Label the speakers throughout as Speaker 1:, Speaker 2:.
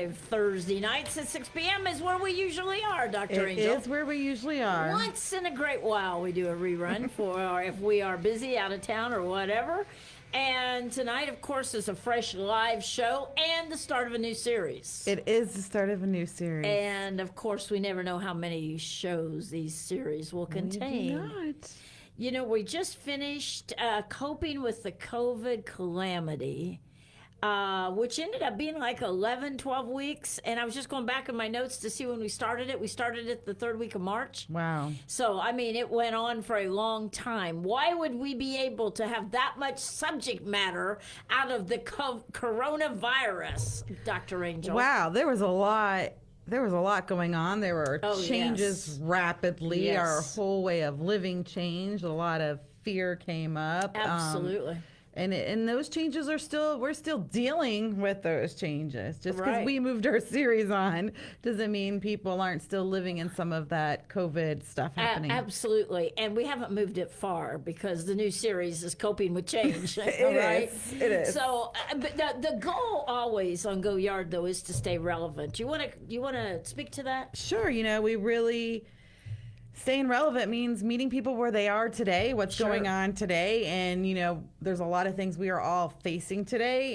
Speaker 1: Live. Thursday nights at 6 p.m. is where we usually are, Dr. Angel.
Speaker 2: It is where we usually are.
Speaker 1: Once in a great while, we do a rerun for if we are busy, out of town, or whatever. And tonight, of course, is a fresh live show and the start of a new series.
Speaker 2: It is the start of a new series.
Speaker 1: And, of course, we never know how many shows these series will contain.
Speaker 2: We do not.
Speaker 1: You know, we just finished coping with the COVID calamity, which ended up being like 11, 12 weeks. And I was just going back in my notes to see when we started it. We started it the third week of March.
Speaker 2: Wow.
Speaker 1: So, I mean, it went on for a long time. Why would we be able to have that much subject matter out of the coronavirus, Dr. Angel?
Speaker 2: Wow, there was a lot. There was a lot going on. There were changes rapidly.
Speaker 1: Yes.
Speaker 2: Our whole way of living changed. A lot of fear came up.
Speaker 1: Absolutely.
Speaker 2: And those changes we're still dealing with those changes. Just because
Speaker 1: Right.
Speaker 2: we moved our series on doesn't mean people aren't still living in some of that COVID stuff happening.
Speaker 1: Absolutely. And we haven't moved it far because the new series is coping with change.
Speaker 2: It
Speaker 1: right?
Speaker 2: It is.
Speaker 1: So, but the goal always on Go Yard, though, is to stay relevant. You want to speak to that?
Speaker 2: Sure. We really... Staying relevant means meeting people where they are today, what's going on today. And, there's a lot of things we are all facing today.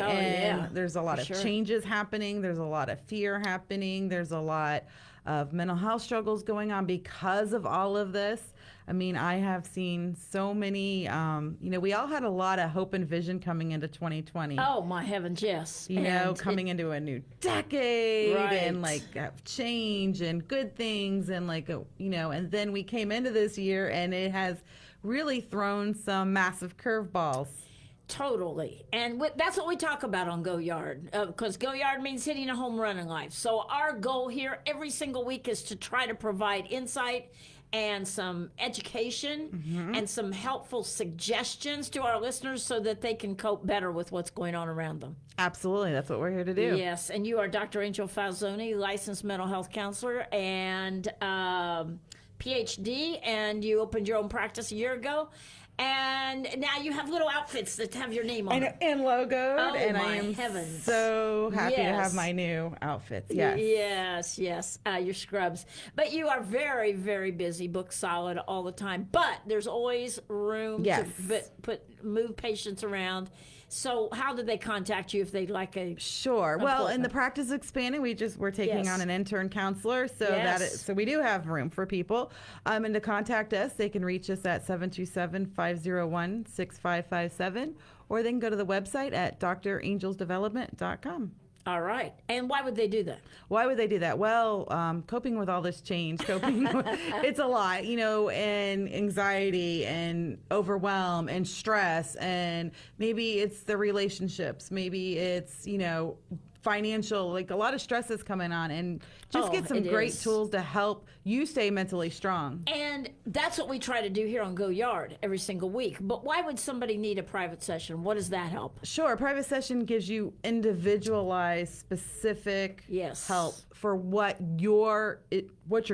Speaker 2: There's a lot of changes happening. There's a lot of fear happening. There's a lot of mental health struggles going on because of all of this. I mean, I have seen so many, we all had a lot of hope and vision coming into 2020.
Speaker 1: Oh, my heavens, yes.
Speaker 2: Coming into a new decade and
Speaker 1: Right.
Speaker 2: change and good things and and then we came into this year and it has really thrown some massive curveballs.
Speaker 1: Totally. And that's what we talk about on Go Yard, because Go Yard means hitting a home run in life. So our goal here every single week is to try to provide insight and some education and some helpful suggestions to our listeners so that they can cope better with what's going on around them.
Speaker 2: Absolutely. That's what we're here to do.
Speaker 1: Yes. And you are Dr. Angel Falzoni, licensed mental health counselor and PhD, and you opened your own practice a year ago. And now you have little outfits that have your name on them.
Speaker 2: And logoed.
Speaker 1: Oh,
Speaker 2: and
Speaker 1: my
Speaker 2: I am
Speaker 1: heavens.
Speaker 2: so happy to have my new outfits. Yes.
Speaker 1: Yes. Your scrubs. But you are very, very busy, book solid all the time. But there's always room to move patients around. So how do they contact you if they'd like a...
Speaker 2: Sure. Well, and the practice is expanding. We're taking on an intern counselor. So so we do have room for people. And to contact us, they can reach us at 727-501-6557, or they can go to the website at drangelsdevelopment.com.
Speaker 1: All right. And why would they do that?
Speaker 2: Why would they do that? Well, coping with all this change, it's a lot, and anxiety and overwhelm and stress, and maybe it's the relationships, maybe it's, financial, a lot of stress is coming on, and just get some great tools to help you stay mentally strong.
Speaker 1: And that's what we try to do here on Go Yard every single week. But why would somebody need a private session? What does that help?
Speaker 2: Sure. A private session gives you individualized, specific help for what you're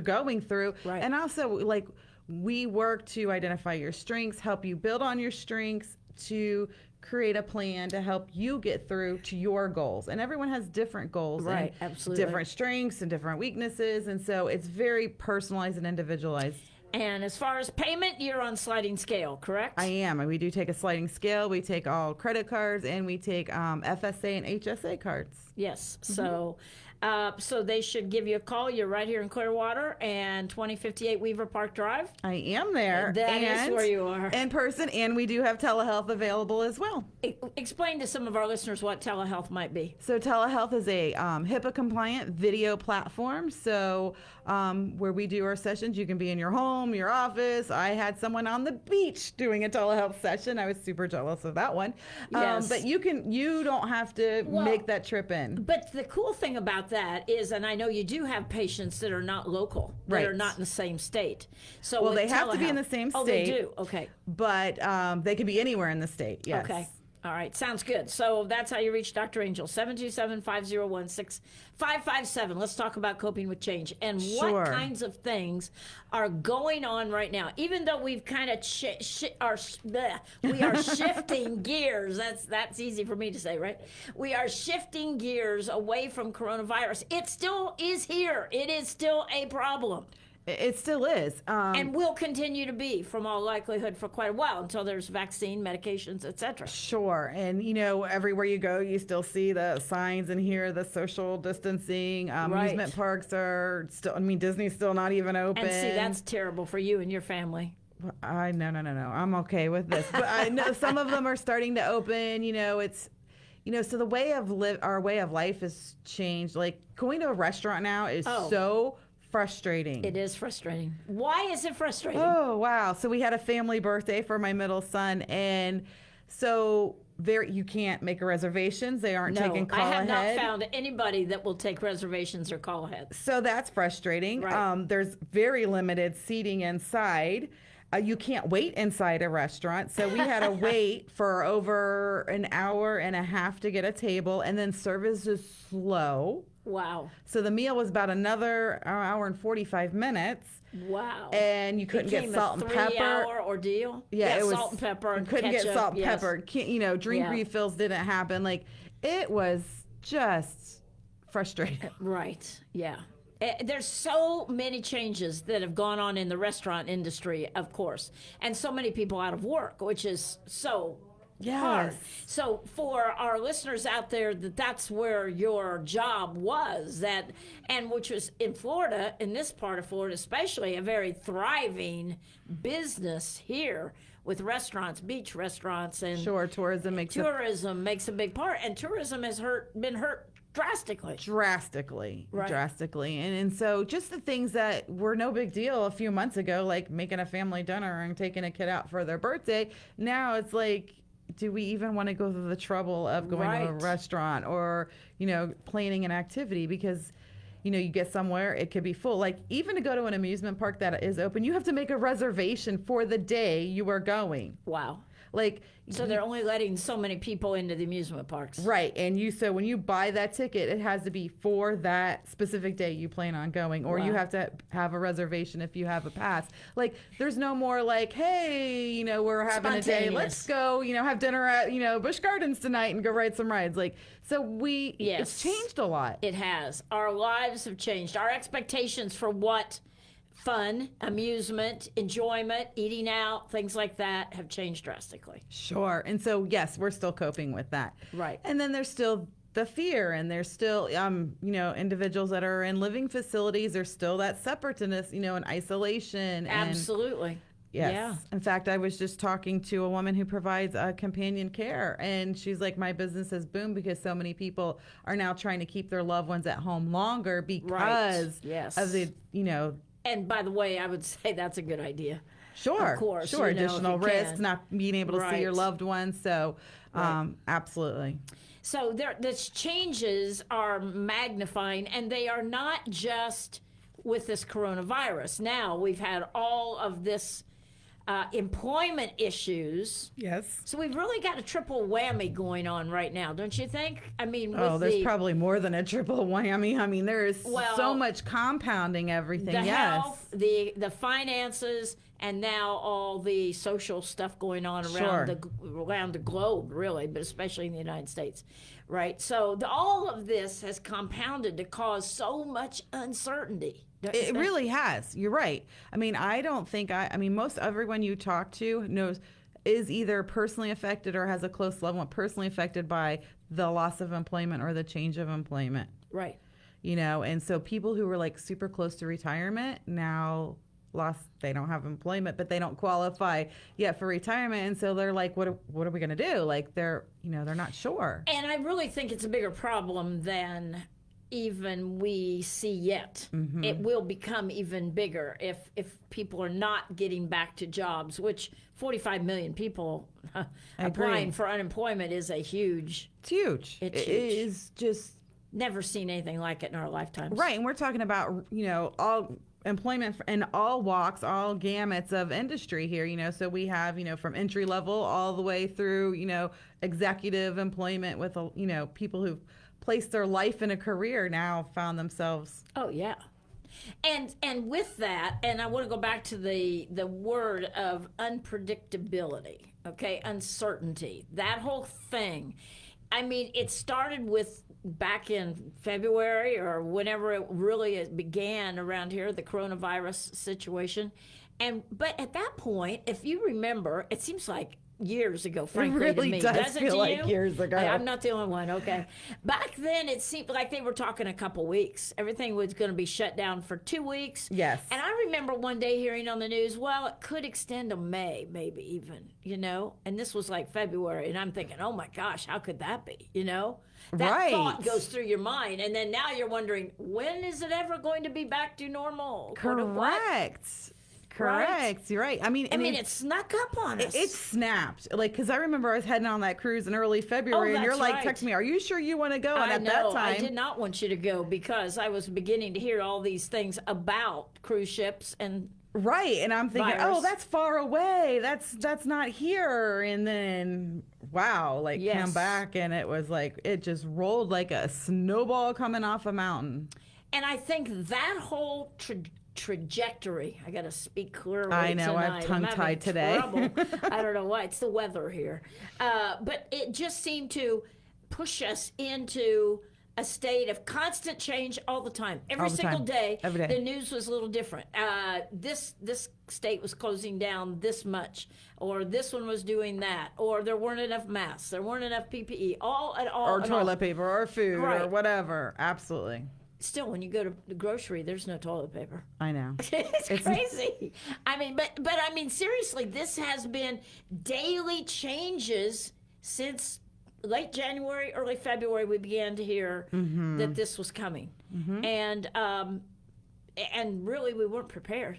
Speaker 2: going through.
Speaker 1: Right.
Speaker 2: And also, we work to identify your strengths, help you build on your strengths, to create a plan to help you get through to your goals. And everyone has different goals,
Speaker 1: right?
Speaker 2: And
Speaker 1: absolutely,
Speaker 2: different strengths and different weaknesses, and so it's very personalized and individualized.
Speaker 1: And as far as payment, you're on sliding scale, correct?
Speaker 2: I am. And we do take a sliding scale. We take all credit cards, and we take FSA and HSA cards.
Speaker 1: Yes. So they should give you a call. You're right here in Clearwater and 2058 Weaver Park Drive.
Speaker 2: I am there.
Speaker 1: That is where you are.
Speaker 2: In person, and we do have telehealth available as well.
Speaker 1: Explain to some of our listeners what telehealth might be.
Speaker 2: So telehealth is a HIPAA-compliant video platform. So where we do our sessions, you can be in your home, your office. I had someone on the beach doing a telehealth session. I was super jealous of that one.
Speaker 1: Yes.
Speaker 2: But you don't have to make that trip in.
Speaker 1: But the cool thing about that is, and I know you do have patients that are not local, that are not in the same state. So
Speaker 2: they have to be in the same state.
Speaker 1: Oh, they do. Okay.
Speaker 2: But they could be anywhere in the state. Yes.
Speaker 1: Okay. All right, sounds good. So that's how you reach Dr. Angel, 727-501-6557. Let's talk about coping with change and what kinds of things are going on right now. Even though we've kind of we are shifting gears. That's easy for me to say, right? We are shifting gears away from coronavirus. It still is here. It is still a problem.
Speaker 2: It still is.
Speaker 1: And will continue to be, from all likelihood, for quite a while until there's vaccine, medications, etc.
Speaker 2: Sure. And, everywhere you go, you still see the signs and hear the social distancing. Amusement parks are still, Disney's still not even open.
Speaker 1: And see, that's terrible for you and your family.
Speaker 2: No. I'm okay with this. But I know some of them are starting to open. It's... so the way of our way of life has changed. Like, going to a restaurant now is so frustrating.
Speaker 1: It is frustrating. Why is it frustrating?
Speaker 2: Oh, wow. So we had a family birthday for my middle son, and so you can't make a reservations. They aren't taking call ahead.
Speaker 1: I have not found anybody that will take reservations or call ahead.
Speaker 2: So that's frustrating.
Speaker 1: Right.
Speaker 2: There's very limited seating inside. You can't wait inside a restaurant. So we had to wait for over an hour and a half to get a table, and then service is slow.
Speaker 1: Wow.
Speaker 2: So the meal was about another hour and 45 minutes.
Speaker 1: Wow.
Speaker 2: And you couldn't get salt and pepper.
Speaker 1: 3-hour ordeal?
Speaker 2: Yeah, it was
Speaker 1: salt and pepper and
Speaker 2: couldn't
Speaker 1: ketchup,
Speaker 2: get salt and pepper. Drink refills didn't happen. Like, it was just frustrating.
Speaker 1: Right. Yeah. There's so many changes that have gone on in the restaurant industry, of course, and so many people out of work, which is so hard. So for our listeners out there, that's where your job was, and which was in Florida, in this part of Florida especially, a very thriving business here with restaurants, beach restaurants, and
Speaker 2: tourism makes
Speaker 1: a big part, and tourism has been hurt drastically.
Speaker 2: And so just the things that were no big deal a few months ago, like making a family dinner and taking a kid out for their birthday, now it's like, do we even want to go through the trouble of going to a restaurant or, planning an activity? Because, you get somewhere, it could be full. Like, even to go to an amusement park that is open, you have to make a reservation for the day you are going.
Speaker 1: Wow.
Speaker 2: Like,
Speaker 1: so they're only letting so many people into the amusement parks.
Speaker 2: Right. And so when you buy that ticket, it has to be for that specific day you plan on going, or you have to have a reservation if you have a pass. Like, there's no more like, hey, we're having a day, let's go, have dinner at, Busch Gardens tonight and go ride some rides. Like, so it's changed a lot.
Speaker 1: It has. Our lives have changed. Our expectations for what fun, amusement, enjoyment, eating out, things like that have changed drastically.
Speaker 2: Sure. And so, yes, we're still coping with that.
Speaker 1: Right.
Speaker 2: And then there's still the fear, and there's still, individuals that are in living facilities. There's still that separateness, and isolation.
Speaker 1: Absolutely.
Speaker 2: Yes.
Speaker 1: Yeah.
Speaker 2: In fact, I was just talking to a woman who provides companion care, and she's like, my business has boomed because so many people are now trying to keep their loved ones at home longer because of the,
Speaker 1: And by the way, I would say that's a good idea.
Speaker 2: Sure.
Speaker 1: Of course.
Speaker 2: Sure. Additional risks, not being able to see your loved ones. So, absolutely.
Speaker 1: So these changes are magnifying, and they are not just with this coronavirus. Now we've had all of this employment issues.
Speaker 2: Yes.
Speaker 1: So we've really got a triple whammy going on right now, don't you think? I mean,
Speaker 2: there's probably more than a triple whammy. I mean, there is so much compounding everything.
Speaker 1: The health, the finances, and now all the social stuff going on around the globe, really, but especially in the United States, right? So all of this has compounded to cause so much uncertainty.
Speaker 2: It really has. You're right. I mean, I don't think most everyone you talk to knows is either personally affected or has a close loved one personally affected by the loss of employment or the change of employment.
Speaker 1: Right.
Speaker 2: And so people who were like super close to retirement now they don't have employment, but they don't qualify yet for retirement. And so they're like, what are we going to do? Like, they're not sure.
Speaker 1: And I really think it's a bigger problem than even we see yet. Mm-hmm. It will become even bigger if people are not getting back to jobs, which 45 million people applying for unemployment is a huge.
Speaker 2: It's huge.
Speaker 1: It's huge.
Speaker 2: It is just
Speaker 1: never seen anything like it in our lifetimes.
Speaker 2: Right, and we're talking about employment in all walks, all gamuts of industry here, so we have, from entry level all the way through, executive employment with, people who've placed their life in a career now found themselves.
Speaker 1: Oh, yeah. And with that, and I want to go back to the word of unpredictability, okay, uncertainty, that whole thing. I mean, it started with back in February or whenever it really began around here, the coronavirus situation. But at that point, if you remember, it seems like years ago, frankly,
Speaker 2: it really
Speaker 1: to me.
Speaker 2: does feel like years ago.
Speaker 1: I'm not the only one, okay. Back then, it seemed like they were talking a couple weeks. Everything was going to be shut down for 2 weeks.
Speaker 2: Yes.
Speaker 1: And I remember one day hearing on the news, well, it could extend to May, maybe even, And this was like February, and I'm thinking, oh my gosh, how could that be, That
Speaker 2: right.
Speaker 1: thought goes through your mind, and then now you're wondering, when is it ever going to be back to normal?
Speaker 2: Correct. Right?
Speaker 1: You're
Speaker 2: right.
Speaker 1: I mean, it snuck up on us.
Speaker 2: It snapped. Because I remember I was heading on that cruise in early February, and you're like, text me, are you sure you want to go? And at that time,
Speaker 1: I did not want you to go because I was beginning to hear all these things about cruise ships and
Speaker 2: right. And I'm thinking,
Speaker 1: virus.
Speaker 2: Oh, that's far away. That's not here. And then, wow, come back, and it was like it just rolled like a snowball coming off a mountain.
Speaker 1: And I think that whole trajectory. I got to speak clearly.
Speaker 2: I know.
Speaker 1: Tonight.
Speaker 2: I'm tongue-tied today.
Speaker 1: I don't know why. It's the weather here. But it just seemed to push us into a state of constant change all the time. Every single day, the news was a little different. This state was closing down this much, or this one was doing that, or there weren't enough masks, there weren't enough PPE, or
Speaker 2: toilet paper, or food, or whatever. Absolutely.
Speaker 1: Still, when you go to the grocery, there's no toilet paper.
Speaker 2: I know.
Speaker 1: It's crazy. I mean, but I mean, seriously, this has been daily changes since late January, early February. We began to hear that this was coming, and really, we weren't prepared.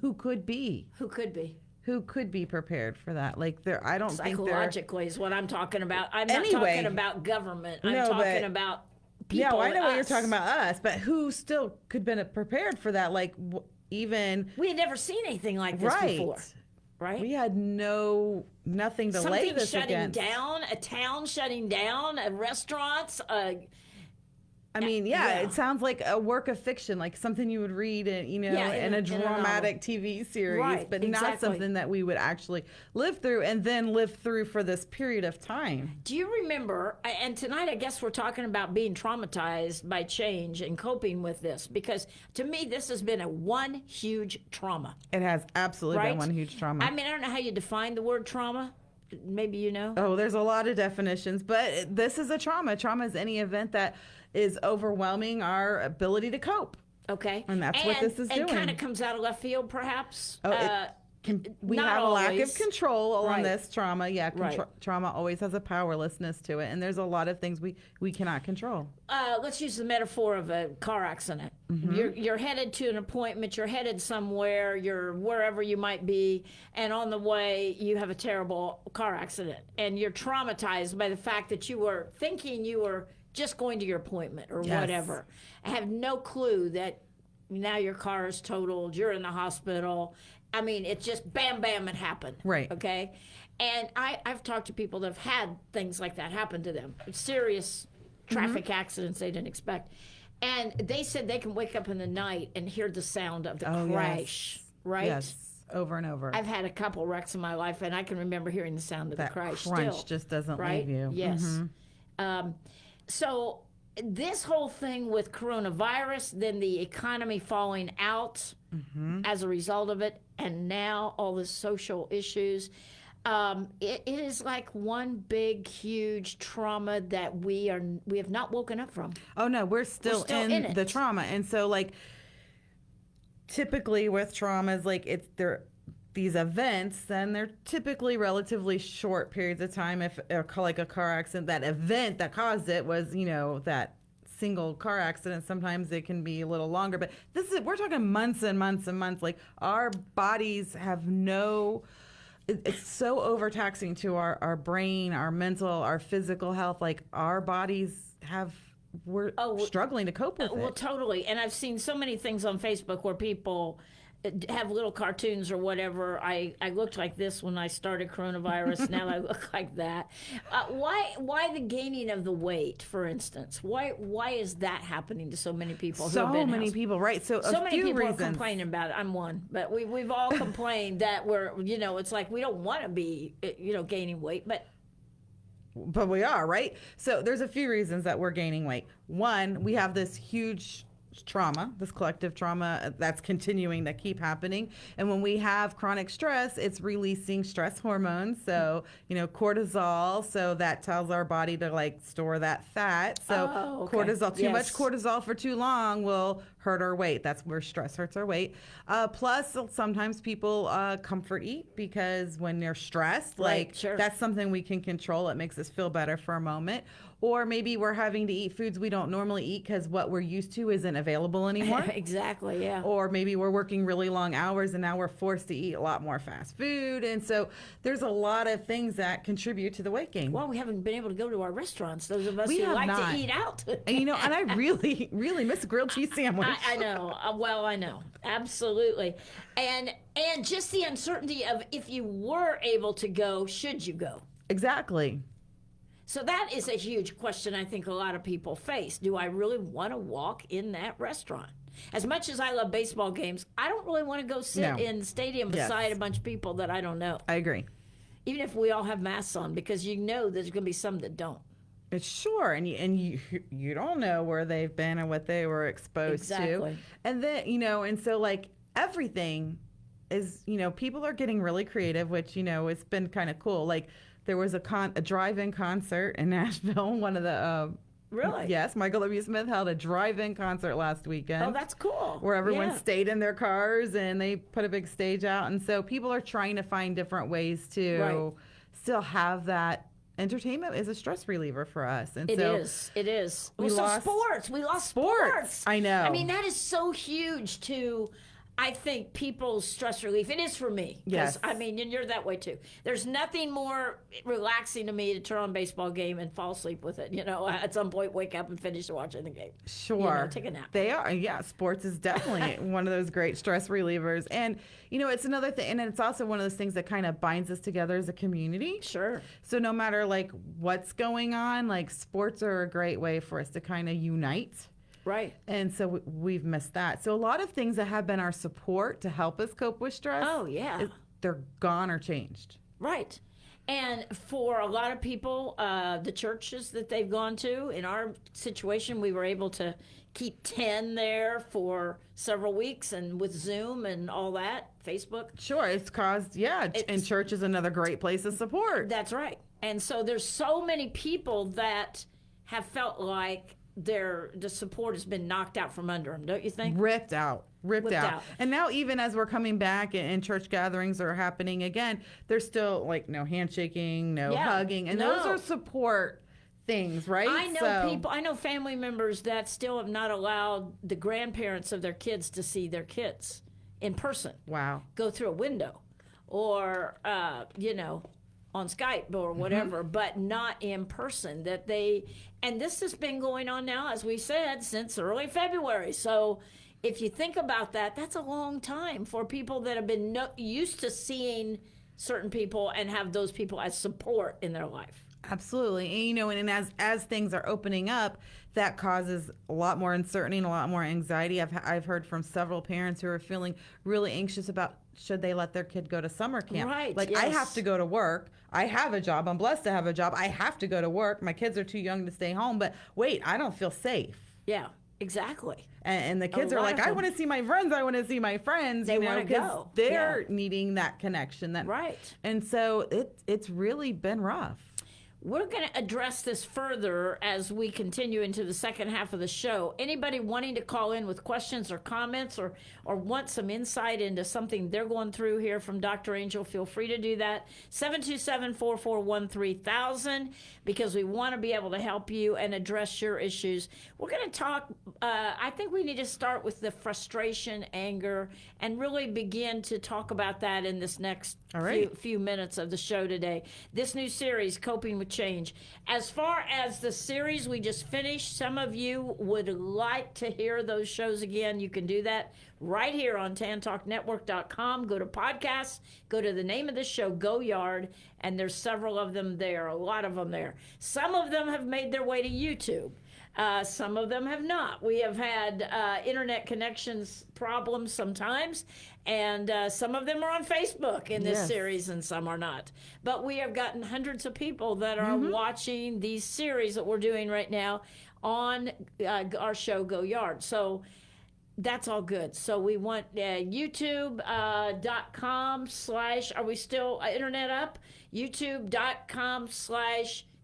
Speaker 2: Who could be?
Speaker 1: Who could be?
Speaker 2: Who could be prepared for that? I don't think
Speaker 1: psychologically is what I'm talking about. I'm not talking about government. I'm talking about. People,
Speaker 2: yeah, well, I know what you're talking about us, but who still could have been prepared for that? Even
Speaker 1: we had never seen anything like this before, right?
Speaker 2: We had nothing to lay this against.
Speaker 1: Something shutting down, a town shutting down, restaurants.
Speaker 2: I mean, it sounds like a work of fiction, like something you would read, in a dramatic TV series, but not something that we would actually live through and then live through for this period of time.
Speaker 1: Do you remember, and tonight I guess we're talking about being traumatized by change and coping with this, because to me this has been one huge trauma.
Speaker 2: It has absolutely been one huge trauma.
Speaker 1: I mean, I don't know how you define the word trauma. Maybe you know?
Speaker 2: Oh, there's a lot of definitions, but this is a trauma. Trauma is any event that is overwhelming our ability to cope.
Speaker 1: Okay.
Speaker 2: And that's what this is doing.
Speaker 1: And kind of comes out of left field, perhaps.
Speaker 2: We have a lack of control on this trauma. Yeah,
Speaker 1: right.
Speaker 2: Trauma always has a powerlessness to it, and there's a lot of things we cannot control.
Speaker 1: Let's use the metaphor of a car accident. You're headed to an appointment, you're headed somewhere, you're wherever you might be, and on the way you have a terrible car accident, and you're traumatized by the fact that you were thinking you were just going to your appointment or whatever. I have no clue that now your car is totaled, you're in the hospital. I mean, it's just bam, bam, it happened.
Speaker 2: Right.
Speaker 1: Okay? And I've talked to people that have had things like that happen to them. Serious traffic accidents they didn't expect. And they said they can wake up in the night and hear the sound of the crash.
Speaker 2: Yes.
Speaker 1: Right?
Speaker 2: Yes. Over and over.
Speaker 1: I've had a couple wrecks in my life, and I can remember hearing the sound of
Speaker 2: that
Speaker 1: the crash
Speaker 2: crunch
Speaker 1: still.
Speaker 2: Just doesn't
Speaker 1: right?
Speaker 2: leave you.
Speaker 1: Yes. So this whole thing with coronavirus, then the economy falling out as a result of it, and now all the social issues, it is like one big, huge trauma that we have not woken up from.
Speaker 2: Oh no, we're still in the trauma, and so typically with traumas, these events, then they're typically relatively short periods of time. If like a car accident, that event that caused it was, that single car accident, sometimes it can be a little longer. But we're talking months and months and months. Our bodies have it's so overtaxing to our brain, our mental, our physical health. Our bodies have we're struggling to cope with it.
Speaker 1: Well, totally. And I've seen so many things on Facebook where people have little cartoons or whatever. I looked like this when I started coronavirus. Now I look like that. Why the gaining of the weight, for instance? Why is that happening to so many people?
Speaker 2: So many people, right? So
Speaker 1: many people are complaining about it. I'm one, but we've all complained that we're, it's like we don't want to be, gaining weight, but
Speaker 2: we are, right? So there's a few reasons that we're gaining weight. One, we have this huge trauma, this collective trauma that's continuing to keep happening. And when we have chronic stress, it's releasing stress hormones. So, cortisol. So that tells our body to store that fat. So cortisol, too much cortisol for too long will hurt our weight. That's where stress hurts our weight. Plus, sometimes people comfort eat because when they're stressed, that's something we can control. It makes us feel better for a moment. Or maybe we're having to eat foods we don't normally eat because what we're used to isn't available anymore.
Speaker 1: Exactly, yeah.
Speaker 2: Or maybe we're working really long hours and now we're forced to eat a lot more fast food. And so there's a lot of things that contribute to the weight gain.
Speaker 1: Well, we haven't been able to go to our restaurants, those of us who like to eat out.
Speaker 2: And, and I really, really miss a grilled cheese sandwich.
Speaker 1: I know. I know. Absolutely. And just the uncertainty of if you were able to go, should you go?
Speaker 2: Exactly.
Speaker 1: So that is a huge question I think a lot of people face. Do I really want to walk in that restaurant? As much as I love baseball games, I don't really want to go sit in the stadium beside a bunch of people that I don't know.
Speaker 2: I agree.
Speaker 1: Even if we all have masks on, because there's going to be some that don't.
Speaker 2: It's sure, and you don't know where they've been and what they were exposed to. And then, and so everything is, people are getting really creative, which, it's been kind of cool. There was a drive-in concert in Nashville. One of the
Speaker 1: really?
Speaker 2: Yes, Michael W. Smith held a drive-in concert last weekend.
Speaker 1: Oh, that's cool.
Speaker 2: Where everyone stayed in their cars and they put a big stage out. And so people are trying to find different ways to still have that. Entertainment is a stress reliever for us. And
Speaker 1: It is. We lost sports.
Speaker 2: I know.
Speaker 1: I mean, that is so huge to, I think, people's stress relief. It is for me.
Speaker 2: Yes.
Speaker 1: I mean, and you're that way too. There's nothing more relaxing to me to turn on a baseball game and fall asleep with it. At some point, wake up and finish watching the game.
Speaker 2: Sure.
Speaker 1: Take a nap.
Speaker 2: They are. Yeah. Sports is definitely one of those great stress relievers. And, it's another thing. And it's also one of those things that kind of binds us together as a community.
Speaker 1: Sure.
Speaker 2: So no matter what's going on, sports are a great way for us to kind of unite.
Speaker 1: Right.
Speaker 2: And so we've missed that. So a lot of things that have been our support to help us cope with stress.
Speaker 1: Oh, yeah.
Speaker 2: They're gone or changed.
Speaker 1: Right. And for a lot of people, the churches that they've gone to, in our situation, we were able to keep 10 there for several weeks, and with Zoom and all that, Facebook.
Speaker 2: Sure. It's caused, and church is another great place of support.
Speaker 1: That's right. And so there's so many people that have felt like the support has been knocked out from under them, don't you think?
Speaker 2: Ripped out. And now even as we're coming back and church gatherings are happening again, there's still no handshaking, no hugging. And those are support things, right?
Speaker 1: I know family members that still have not allowed the grandparents of their kids to see their kids in person.
Speaker 2: Wow.
Speaker 1: Go through a window or, on Skype or whatever, but not in person. And this has been going on now, as we said, since early February. So if you think about that, that's a long time for people that have been used to seeing certain people and have those people as support in their life.
Speaker 2: Absolutely. And as things are opening up, that causes a lot more uncertainty and a lot more anxiety. I've heard from several parents who are feeling really anxious about should they let their kid go to summer camp.
Speaker 1: Right.
Speaker 2: I have to go to work. I have a job. I'm blessed to have a job. I have to go to work. My kids are too young to stay home. But wait, I don't feel safe.
Speaker 1: Yeah, exactly.
Speaker 2: And the kids are like, I want to see my friends. I want to see my friends.
Speaker 1: They want to go.
Speaker 2: They're needing that connection.
Speaker 1: Right.
Speaker 2: And so it's really been rough.
Speaker 1: We're going to address this further as we continue into the second half of the show. Anybody wanting to call in with questions or comments or want some insight into something they're going through here from Dr. Angel, feel free to do that. 727-441-3000, because we want to be able to help you and address your issues. We're going to talk, I think we need to start with the frustration, anger, and really begin to talk about that in this next few minutes of the show today. This new series, Coping with change. As far as the series we just finished, some of you would like to hear those shows again. You can do that right here on tantalknetwork.com. Go to podcasts, go to the name of the show, Go Yard, and there's several of them there, a lot of them there. Some of them have made their way to YouTube. Some of them have not. We have had internet connections problems sometimes, and some of them are on Facebook in this series, and some are not. But we have gotten hundreds of people that are watching these series that we're doing right now on our show, Go Yard. So that's all good. So we want youtube.com/ are we still internet up? youtube.com/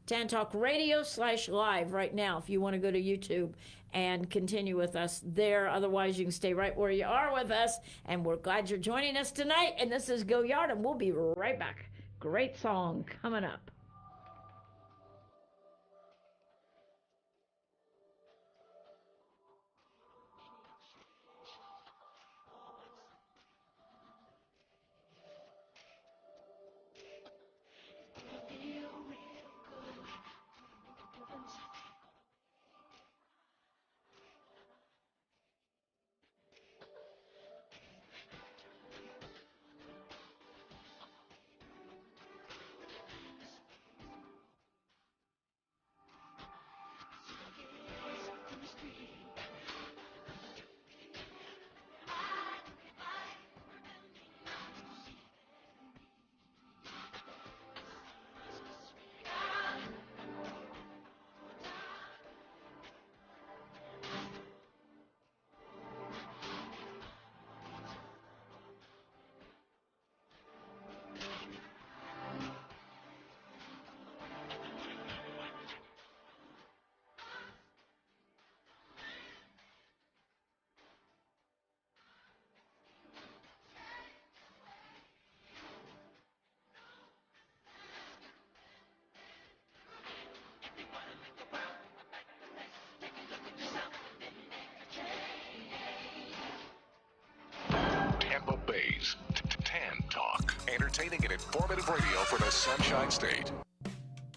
Speaker 1: Tantalk Radio /live right now if you want to go to YouTube and continue with us there. Otherwise, you can stay right where you are with us. And we're glad you're joining us tonight. And this is Go Yard, and we'll be right back. Great song coming up.
Speaker 3: Tampa Bay's Tan Talk, entertaining and informative radio for the Sunshine State.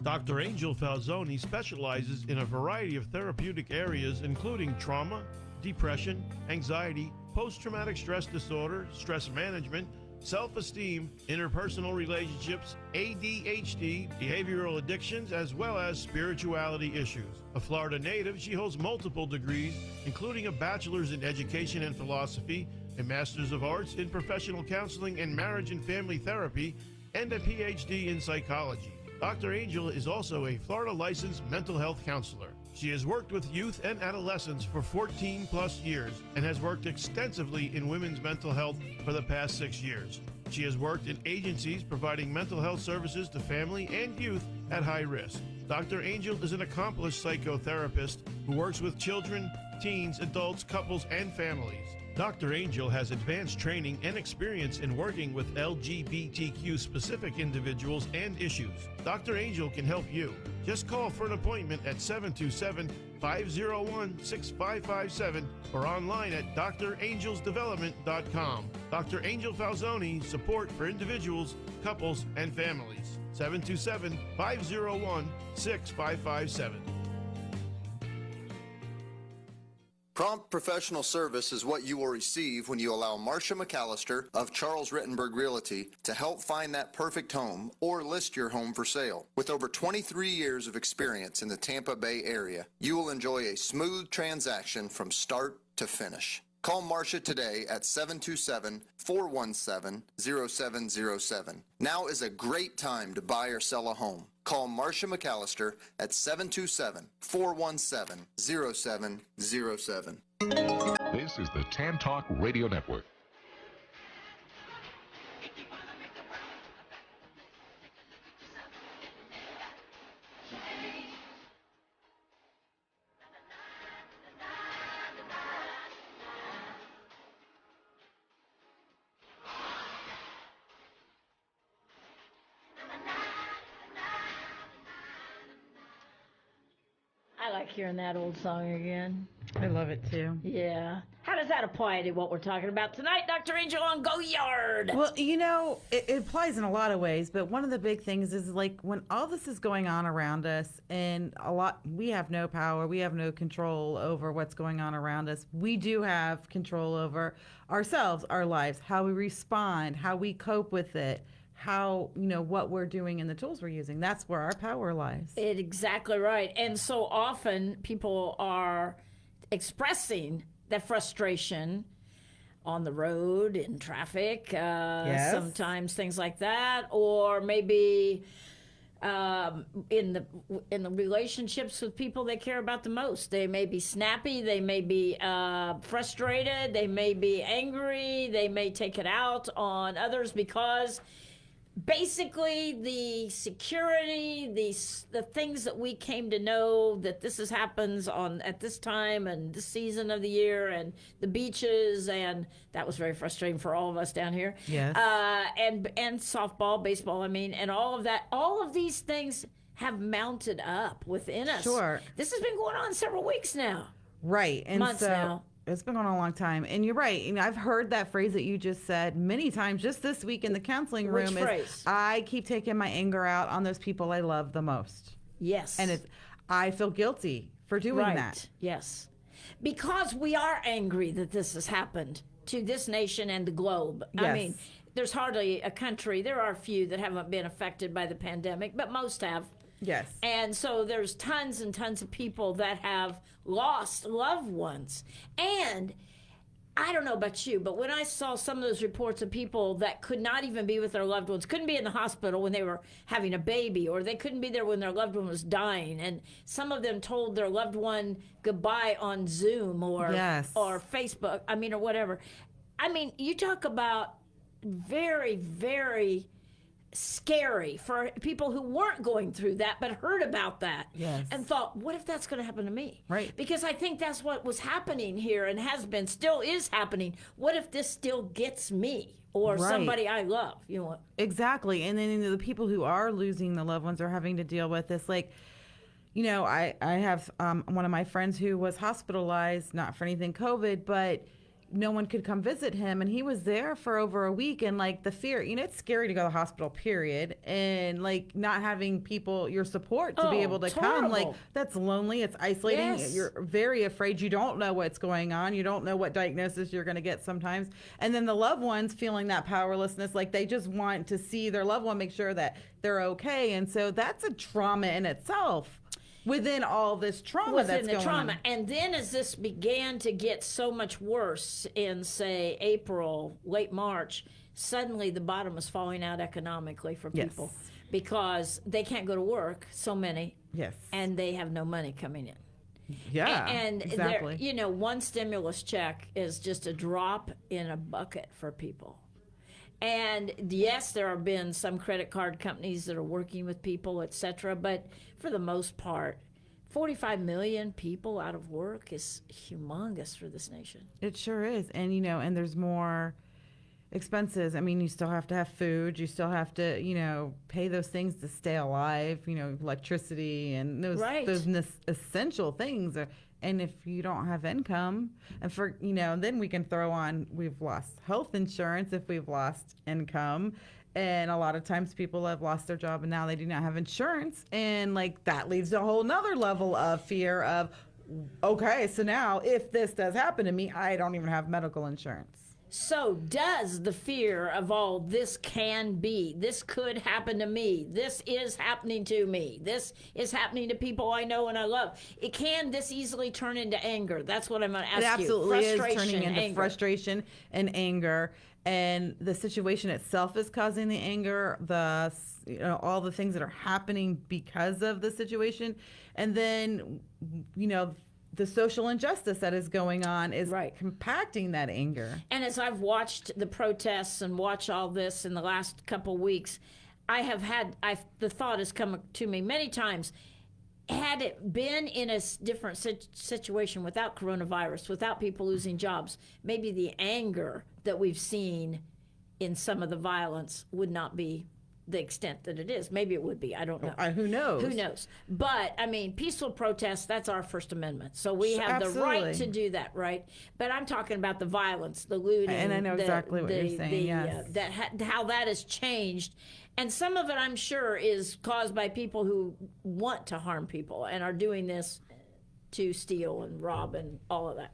Speaker 4: Dr. Angel Falzoni specializes in a variety of therapeutic areas, including trauma, depression, anxiety, post-traumatic stress disorder, stress management, self-esteem, interpersonal relationships, ADHD, behavioral addictions, as well as spirituality issues. A Florida native, she holds multiple degrees, including a bachelor's in education and philosophy, a master's of arts in professional counseling and marriage and family therapy, and a PhD in psychology. Dr. Angel is also a Florida licensed mental health counselor. She has worked with youth and adolescents for 14 plus years and has worked extensively in women's mental health for the past 6 years. She has worked in agencies providing mental health services to family and youth at high risk. Dr. Angel is an accomplished psychotherapist who works with children, teens, adults, couples, and families. Dr. Angel has advanced training and experience in working with LGBTQ-specific individuals and issues. Dr. Angel can help you. Just call for an appointment at 727-501-6557 or online at drangelsdevelopment.com. Dr. Angel Falzoni, support for individuals, couples, and families. 727-501-6557.
Speaker 5: Prompt professional service is what you will receive when you allow Marcia McAllister of Charles Rittenberg Realty to help find that perfect home or list your home for sale. With over 23 years of experience in the Tampa Bay area, you will enjoy a smooth transaction from start to finish. Call Marcia today at 727-417-0707. Now is a great time to buy or sell a home. Call Marcia McAllister at 727-417-0707.
Speaker 3: This is the Tan Talk Radio Network.
Speaker 1: I like hearing that old song again.
Speaker 2: I love it too.
Speaker 1: Yeah. How does that apply to what we're talking about tonight, Dr. Angel on Go Yard?
Speaker 2: Well, it applies in a lot of ways, but one of the big things is like when all this is going on around us and we have no power, we have no control over what's going on around us. We do have control over ourselves, our lives, how we respond, how we cope with it, how, what we're doing and the tools we're using. That's where our power lies.
Speaker 1: Exactly right. And so often people are expressing that frustration on the road, in traffic,
Speaker 2: Yes.
Speaker 1: sometimes things like that, or maybe in the relationships with people they care about the most. They may be snappy, they may be frustrated, they may be angry, they may take it out on others because basically the security, the things that we came to know that this happens at this time and this season of the year, and the beaches, and that was very frustrating for all of us down here.
Speaker 2: Yes.
Speaker 1: And softball, baseball, and all of that. All of these things have mounted up within us.
Speaker 2: Sure.
Speaker 1: This has been going on several weeks now.
Speaker 2: Right. And
Speaker 1: Months now.
Speaker 2: It's been going on a long time. And you're right. I've heard that phrase that you just said many times just this week in the counseling room.
Speaker 1: Which phrase?
Speaker 2: I keep taking my anger out on those people I love the most.
Speaker 1: Yes.
Speaker 2: And I feel guilty for doing that.
Speaker 1: Yes. Because we are angry that this has happened to this nation and the globe. I
Speaker 2: Yes.
Speaker 1: mean, there's hardly a country, there are a few that haven't been affected by the pandemic, but most have.
Speaker 2: Yes.
Speaker 1: And so there's tons and tons of people that have lost loved ones. And I don't know about you, but when I saw some of those reports of people that could not even be with their loved ones, couldn't be in the hospital when they were having a baby, or they couldn't be there when their loved one was dying, and some of them told their loved one goodbye on Zoom or
Speaker 2: Yes.
Speaker 1: or Facebook, or whatever. You talk about very, very scary for people who weren't going through that but heard about that.
Speaker 2: Yes.
Speaker 1: And thought, what if that's going to happen to me?
Speaker 2: Right.
Speaker 1: Because I think that's what was happening here and has been, still is happening. What if this still gets me or
Speaker 2: Right.
Speaker 1: somebody I love?
Speaker 2: Exactly. And then the people who are losing the loved ones are having to deal with this. Like, I have one of my friends who was hospitalized, not for anything COVID, but no one could come visit him, and he was there for over a week. And like the fear, it's scary to go to the hospital, period, and like not having people, your support to be able to come, like that's lonely, it's isolating.
Speaker 1: Yes.
Speaker 2: You're very afraid, you don't know what's going on, you don't know what diagnosis you're going to get sometimes. And then the loved ones feeling that powerlessness, like they just want to see their loved one, make sure that they're okay. And so that's a trauma in itself. Within all this trauma that's going on.
Speaker 1: And then as this began to get so much worse in, say, April, late March, suddenly the bottom was falling out economically for people because they can't go to work, so many.
Speaker 2: Yes.
Speaker 1: And they have no money coming in.
Speaker 2: Yeah,
Speaker 1: And
Speaker 2: exactly.
Speaker 1: one stimulus check is just a drop in a bucket for people. And yes, there have been some credit card companies that are working with people, et cetera, but for the most part, 45 million people out of work is humongous for this nation.
Speaker 2: It sure is. And, and there's more expenses. You still have to have food. You still have to, pay those things to stay alive, electricity and those essential things. And if you don't have income, and then we can throw on, we've lost health insurance if we've lost income. And a lot of times people have lost their job and now they do not have insurance. And like that leads to a whole nother level of fear of, okay, so now if this does happen to me, I don't even have medical insurance.
Speaker 1: So does the fear of all this this could happen to me, this is happening to me, this is happening to people I know and I love, can this easily turn into anger? That's what I'm going to ask you.
Speaker 2: It absolutely is turning into
Speaker 1: anger.
Speaker 2: frustration and anger. And the situation itself is causing the anger, all the things that are happening because of the situation. And then, the social injustice that is going on is compacting that anger.
Speaker 1: And as I've watched the protests and watched all this in the last couple weeks, the thought has come to me many times, had it been in a different situation without coronavirus, without people losing jobs, maybe the anger that we've seen in some of the violence would not be the extent that it is. Maybe it would be. I don't know.
Speaker 2: Who knows?
Speaker 1: Who knows? But, I mean, peaceful protest, that's our First Amendment. So we have the right to do that, right? But I'm talking about the violence, the looting.
Speaker 2: And I know exactly what you're saying, yes.
Speaker 1: How that has changed. And some of it, I'm sure, is caused by people who want to harm people and are doing this to steal and rob and all of that.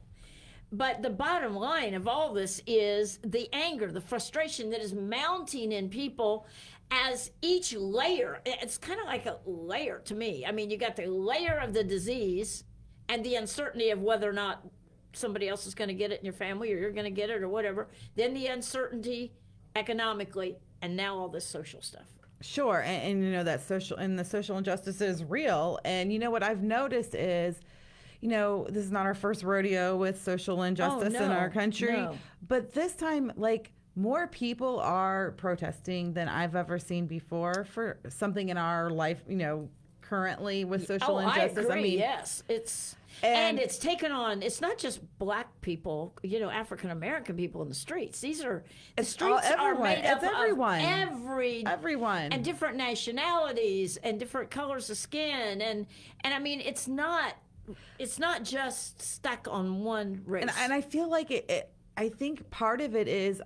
Speaker 1: But the bottom line of all this is the anger, the frustration that is mounting in people as each layer, it's kind of like a layer to me. I mean, you got the layer of the disease and the uncertainty of whether or not somebody else is going to get it in your family or you're going to get it or whatever. Then the uncertainty economically, and now all this social stuff.
Speaker 2: Sure, and you know that the social injustice is real. And you know what I've noticed is, you know, this is not our first rodeo with social injustice in our country, but this time, like, more people are protesting than I've ever seen before for something in our life, you know, currently with social injustice.
Speaker 1: I mean, yes, and it's taken on. It's not just black people, you know, African American people in the streets. These are the streets are made up of everyone and different nationalities and different colors of skin, and I mean, it's not just stuck on one race.
Speaker 2: And I feel like I think part of it is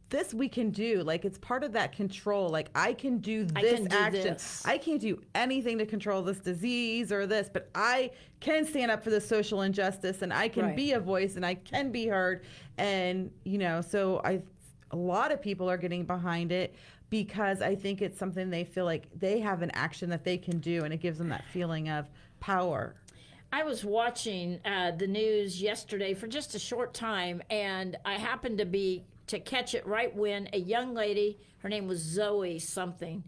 Speaker 2: this we can do. Like, it's part of that control. Like, I can do this action. I can't do anything to control this disease or this, but I can stand up for the social injustice, and I can be a voice, and I can be heard. And, you know, so a lot of people are getting behind it because I think it's something they feel like they have an action that they can do, and it gives them that feeling of power.
Speaker 1: I was watching the news yesterday for just a short time, and I happened to catch it right when a young lady, her name was Zoe something,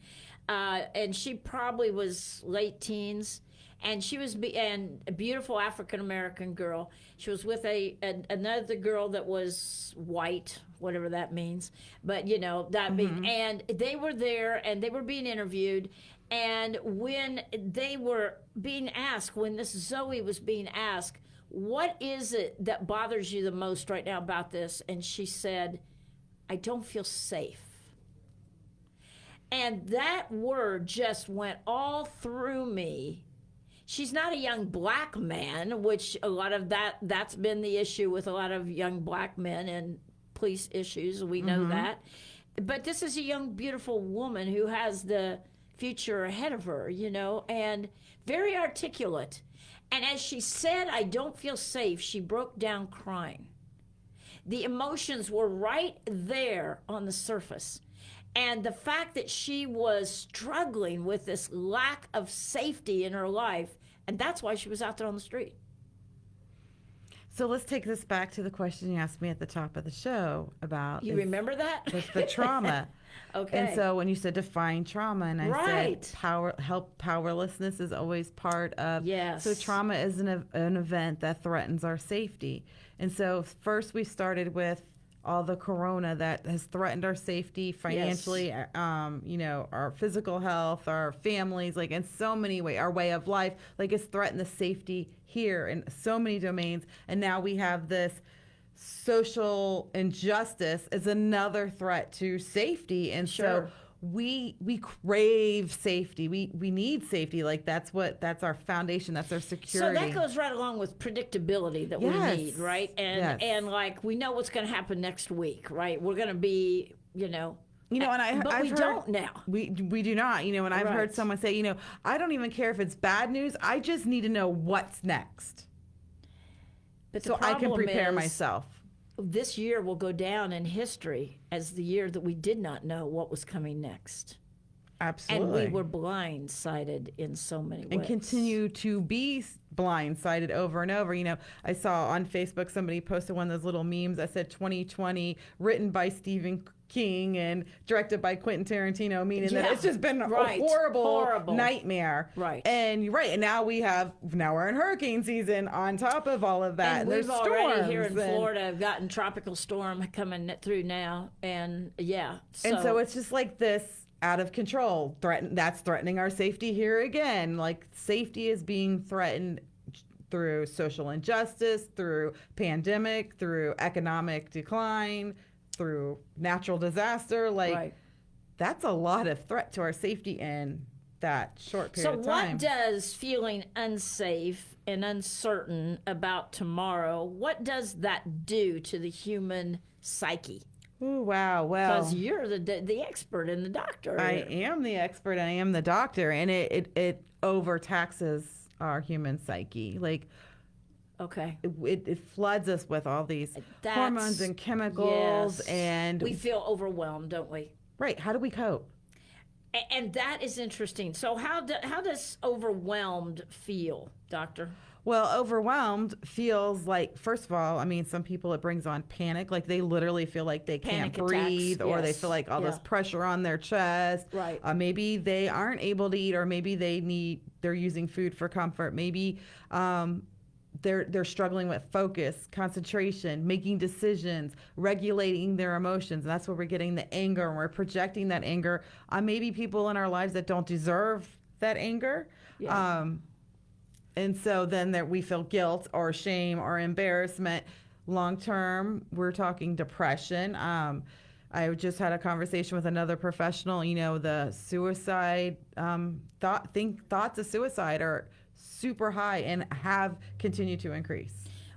Speaker 1: and she probably was late teens, and she was and a beautiful African American girl. She was with another girl that was white, whatever that means, but you know that being, and they were there and they were being interviewed. And when they were being asked, when this Zoe was being asked, what is it that bothers you the most right now about this? And she said, I don't feel safe. And that word just went all through me. She's not a young black man, which a lot of that's been the issue with a lot of young black men and police issues. We know that. But this is a young, beautiful woman who has the future ahead of her, you know, and very articulate. And as she said, I don't feel safe, she broke down crying. The emotions were right there on the surface. And the fact that she was struggling with this lack of safety in her life, and that's why she was out there on the street.
Speaker 2: So let's take this back to the question you asked me at the top of the show about...
Speaker 1: You remember that?
Speaker 2: The trauma.
Speaker 1: Okay.
Speaker 2: And so when you said define trauma, and I said powerlessness is always part of...
Speaker 1: Yes.
Speaker 2: So trauma is an event that threatens our safety. And so first we started with all the corona that has threatened our safety financially, you know, our physical health, our families, like in so many ways, our way of life, like it's threatened the safety here in so many domains. And now we have this social injustice as another threat to safety. And so we crave safety. We need safety. Like that's our foundation. That's our security.
Speaker 1: So that goes right along with predictability that we need, right? And like we know what's going to happen next week, right? We're going to be, you know,
Speaker 2: and I've heard,
Speaker 1: don't now.
Speaker 2: We do not, you know, and I've heard someone say, you know, I don't even care if it's bad news. I just need to know what's next.
Speaker 1: But
Speaker 2: so I can prepare myself.
Speaker 1: This year will go down in history as the year that we did not know what was coming next.
Speaker 2: Absolutely.
Speaker 1: And we were blindsided in so many ways.
Speaker 2: And continue to be blindsided over and over. You know, I saw on Facebook somebody posted one of those little memes that said 2020, written by Stephen King and directed by Quentin Tarantino, meaning that it's just been a horrible nightmare.
Speaker 1: Right.
Speaker 2: And you're right. And now we're in hurricane season on top of all of that.
Speaker 1: And we've already here in Florida gotten tropical storm coming through now. And so
Speaker 2: it's just like this out of control that's threatening our safety here again. Like safety is being threatened through social injustice, through pandemic, through economic decline, through natural disaster. Like that's a lot of threat to our safety in that short period
Speaker 1: So
Speaker 2: of time.
Speaker 1: what does feeling unsafe and uncertain about tomorrow, what does that do to the human psyche?
Speaker 2: Ooh, wow. Well,
Speaker 1: Because you're the expert and the doctor.
Speaker 2: I am the expert. I am the doctor, and it overtaxes our human psyche. Like,
Speaker 1: Okay.
Speaker 2: it floods us with all these
Speaker 1: That's-
Speaker 2: hormones and chemicals,
Speaker 1: yes.
Speaker 2: and
Speaker 1: We feel overwhelmed, don't we?
Speaker 2: right. How do we cope?
Speaker 1: And that is interesting. So how does overwhelmed feel, doctor?
Speaker 2: Well, overwhelmed feels like, first of all, I mean, some people it brings on panic. Like they literally feel like they can't
Speaker 1: Panic attacks,
Speaker 2: breathe, or they
Speaker 1: yes.
Speaker 2: feel like all this
Speaker 1: Yeah.
Speaker 2: pressure on their chest.
Speaker 1: Right.
Speaker 2: Maybe they aren't able to eat, or maybe they're using food for comfort. Maybe they're struggling with focus, concentration, making decisions, regulating their emotions. And that's where we're getting the anger, and we're projecting that anger on maybe people in our lives that don't deserve that anger.
Speaker 1: Yeah.
Speaker 2: And so then we feel guilt or shame or embarrassment. Long term, we're talking depression. I just had a conversation with another professional. You know, the suicide thoughts of suicide are super high and have continued to increase.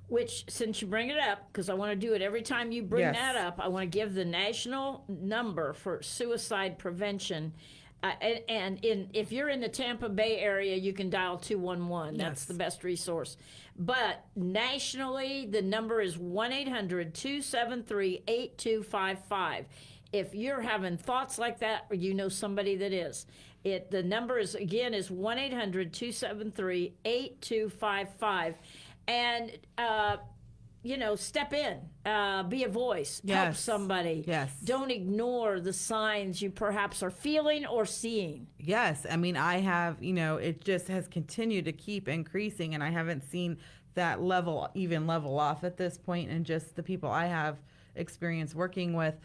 Speaker 1: Which, since you bring it up, because I want to do it every time you bring
Speaker 2: Yes.
Speaker 1: that up, I want to give the national number for suicide prevention. If you're in the Tampa Bay area, you can dial 211. That's
Speaker 2: Yes.
Speaker 1: the best resource. But nationally, the number is 1-800-273-8255. If you're having thoughts like that, or you know somebody that is, the number is 1-800-273-8255. And step in, be a voice, help
Speaker 2: Yes.
Speaker 1: somebody.
Speaker 2: Yes.
Speaker 1: Don't ignore the signs you perhaps are feeling or seeing.
Speaker 2: Yes. I mean, I have, it just has continued to keep increasing, and I haven't seen that level off at this point, and just the people I have experience working with.